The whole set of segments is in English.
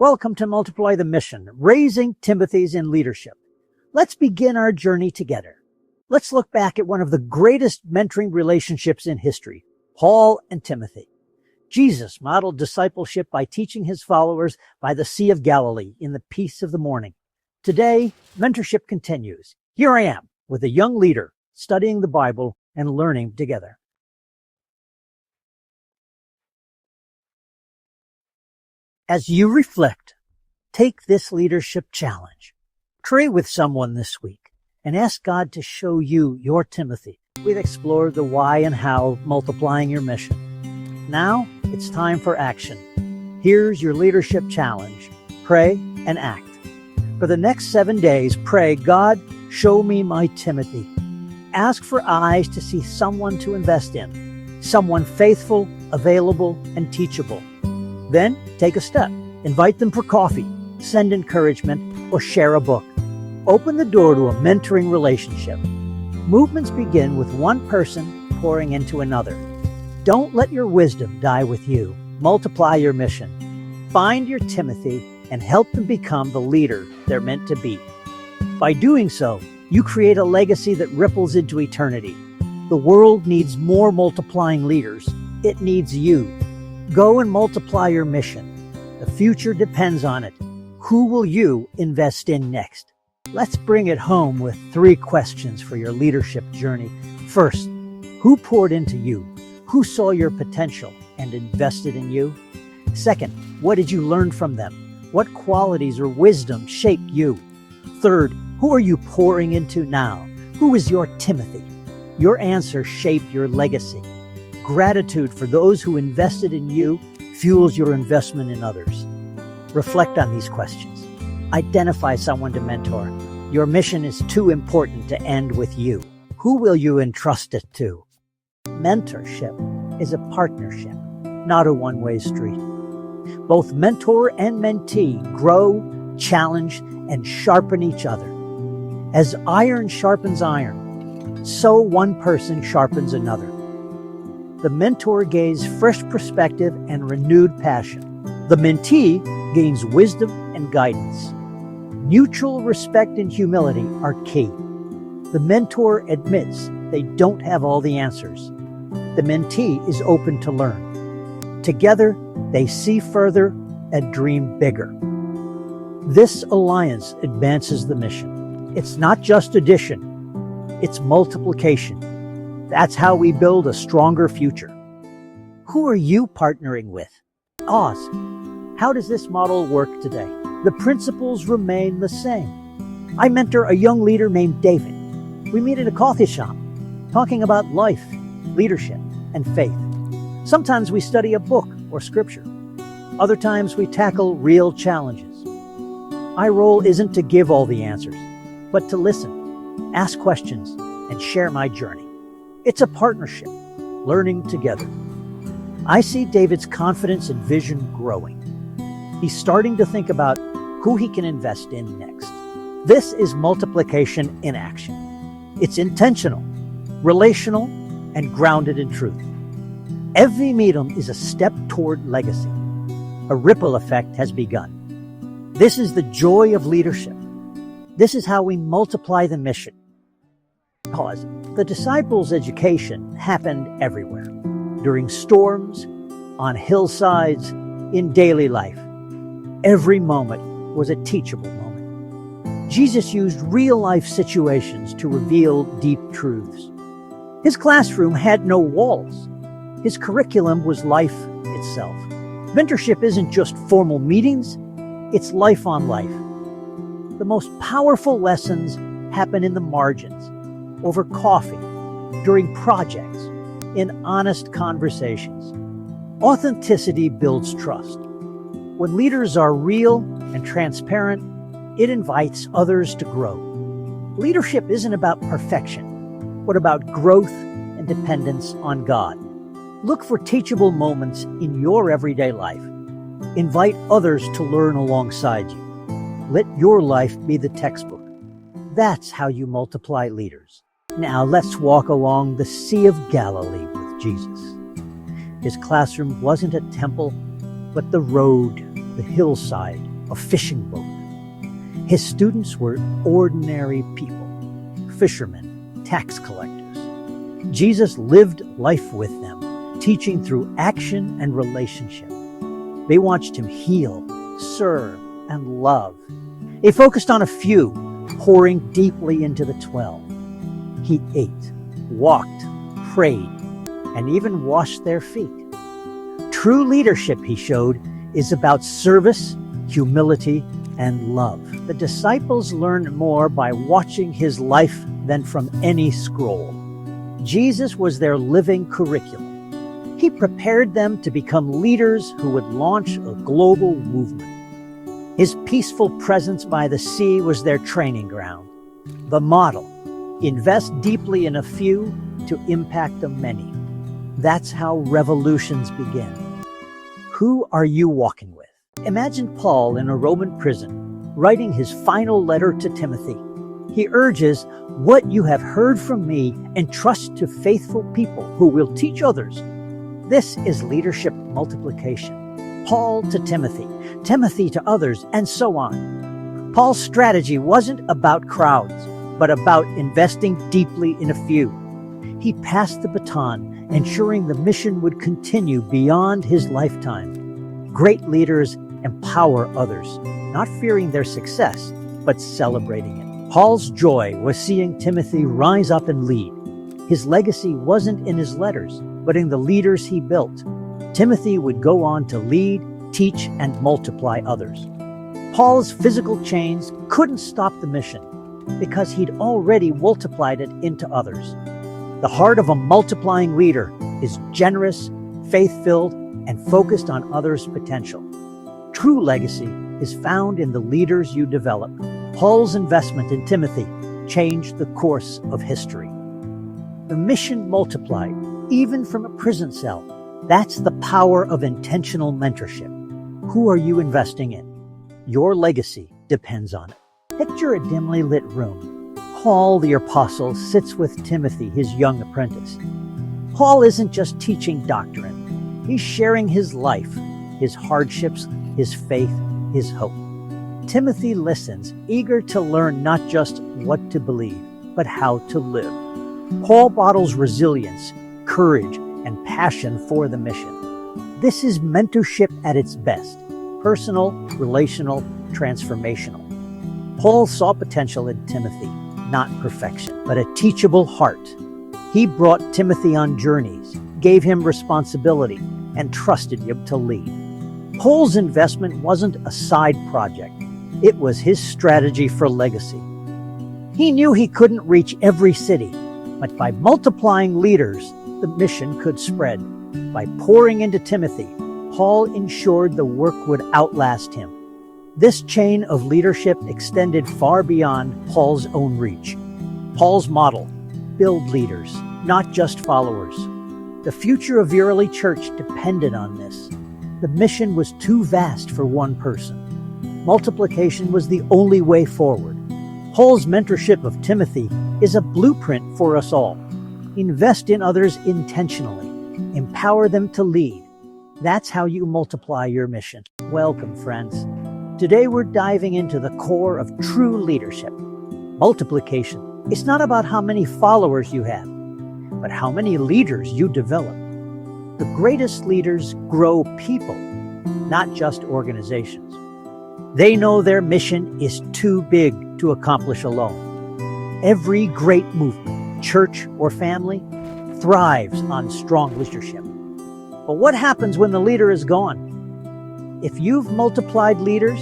Welcome to Multiply the Mission, Raising Timothys in Leadership. Let's begin our journey together. Let's look back at one of the greatest mentoring relationships in history, Paul and Timothy. Jesus modeled discipleship by teaching his followers by the Sea of Galilee in the peace of the morning. Today, mentorship continues. Here I am with a young leader studying the Bible and learning together. As you reflect, take this leadership challenge. Pray with someone this week and ask God to show you your Timothy. We've explored the why and how of multiplying your mission. Now it's time for action. Here's your leadership challenge. Pray and act. For the next 7 days, pray, God, show me my Timothy. Ask for eyes to see someone to invest in, someone faithful, available, and teachable. Then take a step. Invite them for coffee, send encouragement, or share a book. Open the door to a mentoring relationship. Movements begin with one person pouring into another. Don't let your wisdom die with you. Multiply your mission. Find your Timothy and help them become the leader they're meant to be. By doing so, you create a legacy that ripples into eternity. The world needs more multiplying leaders. It needs you. Go and multiply your mission. The future depends on it. Who will you invest in next? Let's bring it home with 3 questions for your leadership journey. First, who poured into you? Who saw your potential and invested in you? Second, what did you learn from them? What qualities or wisdom shaped you? Third, who are you pouring into now? Who is your Timothy? Your answer shaped your legacy. Gratitude for those who invested in you fuels your investment in others. Reflect on these questions. Identify someone to mentor. Your mission is too important to end with you. Who will you entrust it to? Mentorship is a partnership, not a one-way street. Both mentor and mentee grow, challenge, and sharpen each other. As iron sharpens iron, so one person sharpens another. The mentor gains fresh perspective and renewed passion. The mentee gains wisdom and guidance. Mutual respect and humility are key. The mentor admits they don't have all the answers. The mentee is open to learn. Together, they see further and dream bigger. This alliance advances the mission. It's not just addition, it's multiplication. That's how we build a stronger future. Who are you partnering with? Oz, how does this model work today? The principles remain the same. I mentor a young leader named David. We meet at a coffee shop, talking about life, leadership, and faith. Sometimes we study a book or scripture. Other times we tackle real challenges. My role isn't to give all the answers, but to listen, ask questions, and share my journey. It's a partnership, learning together. I see David's confidence and vision growing. He's starting to think about who he can invest in next. This is multiplication in action. It's intentional, relational, and grounded in truth. Every medium is a step toward legacy. A ripple effect has begun. This is the joy of leadership. This is how we multiply the mission. Pause. The disciples' education happened everywhere. During storms, on hillsides, in daily life. Every moment was a teachable moment. Jesus used real-life situations to reveal deep truths. His classroom had no walls. His curriculum was life itself. Mentorship isn't just formal meetings, it's life on life. The most powerful lessons happen in the margins, over coffee, during projects, in honest conversations. Authenticity builds trust. When leaders are real and transparent, it invites others to grow. Leadership isn't about perfection, but about growth and dependence on God. Look for teachable moments in your everyday life. Invite others to learn alongside you. Let your life be the textbook. That's how you multiply leaders. Now let's walk along the Sea of Galilee with Jesus. His classroom wasn't a temple, but the road the hillside, a fishing boat. His students were ordinary people, fishermen, tax collectors. Jesus lived life with them, teaching through action and relationship. They watched him heal, serve, and love. They focused on a few, pouring deeply into the 12. He ate, walked, prayed, and even washed their feet. True leadership, he showed, is about service, humility, and love. The disciples learned more by watching his life than from any scroll. Jesus was their living curriculum. He prepared them to become leaders who would launch a global movement. His peaceful presence by the sea was their training ground. The model: invest deeply in a few to impact the many. That's how revolutions begin. Who are you walking with? Imagine Paul in a Roman prison, writing his final letter to Timothy. He urges, "What you have heard from me, entrust to faithful people who will teach others." This is leadership multiplication. Paul to Timothy, Timothy to others, and so on. Paul's strategy wasn't about crowds, but about investing deeply in a few. He passed the baton, ensuring the mission would continue beyond his lifetime. Great leaders empower others, not fearing their success, but celebrating it. Paul's joy was seeing Timothy rise up and lead. His legacy wasn't in his letters, but in the leaders he built. Timothy would go on to lead, teach, and multiply others. Paul's physical chains couldn't stop the mission because he'd already multiplied it into others. The heart of a multiplying leader is generous, faith-filled, and focused on others' potential. True legacy is found in the leaders you develop. Paul's investment in Timothy changed the course of history. The mission multiplied, even from a prison cell. That's the power of intentional mentorship. Who are you investing in? Your legacy depends on it. Picture a dimly lit room. Paul the apostle sits with Timothy, his young apprentice. Paul isn't just teaching doctrine. He's sharing his life, his hardships, his faith, his hope. Timothy listens, eager to learn not just what to believe, but how to live. Paul models resilience, courage, and passion for the mission. This is mentorship at its best: personal, relational, transformational. Paul saw potential in Timothy, not perfection, but a teachable heart. He brought Timothy on journeys, gave him responsibility, and trusted him to lead. Paul's investment wasn't a side project. It was his strategy for legacy. He knew he couldn't reach every city, but by multiplying leaders, the mission could spread. By pouring into Timothy, Paul ensured the work would outlast him. This chain of leadership extended far beyond Paul's own reach. Paul's model: build leaders, not just followers. The future of the early church depended on this. The mission was too vast for one person. Multiplication was the only way forward. Paul's mentorship of Timothy is a blueprint for us all. Invest in others intentionally. Empower them to lead. That's how you multiply your mission. Welcome, friends. Today we're diving into the core of true leadership. Multiplication. It's not about how many followers you have, but how many leaders you develop. The greatest leaders grow people, not just organizations. They know their mission is too big to accomplish alone. Every great movement, church or family, thrives on strong leadership. But what happens when the leader is gone? If you've multiplied leaders,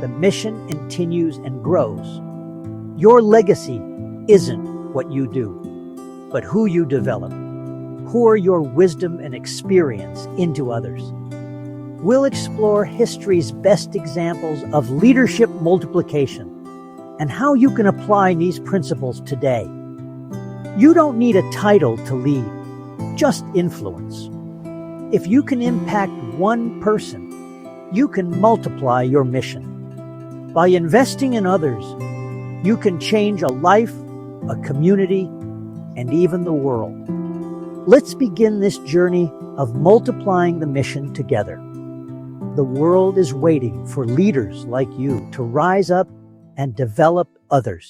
the mission continues and grows. Your legacy isn't what you do, but who you develop. Pour your wisdom and experience into others. We'll explore history's best examples of leadership multiplication and how you can apply these principles today. You don't need a title to lead, just influence. If you can impact one person, you can multiply your mission. By investing in others, you can change a life, a community, and even the world. Let's begin this journey of multiplying the mission together. The world is waiting for leaders like you to rise up and develop others.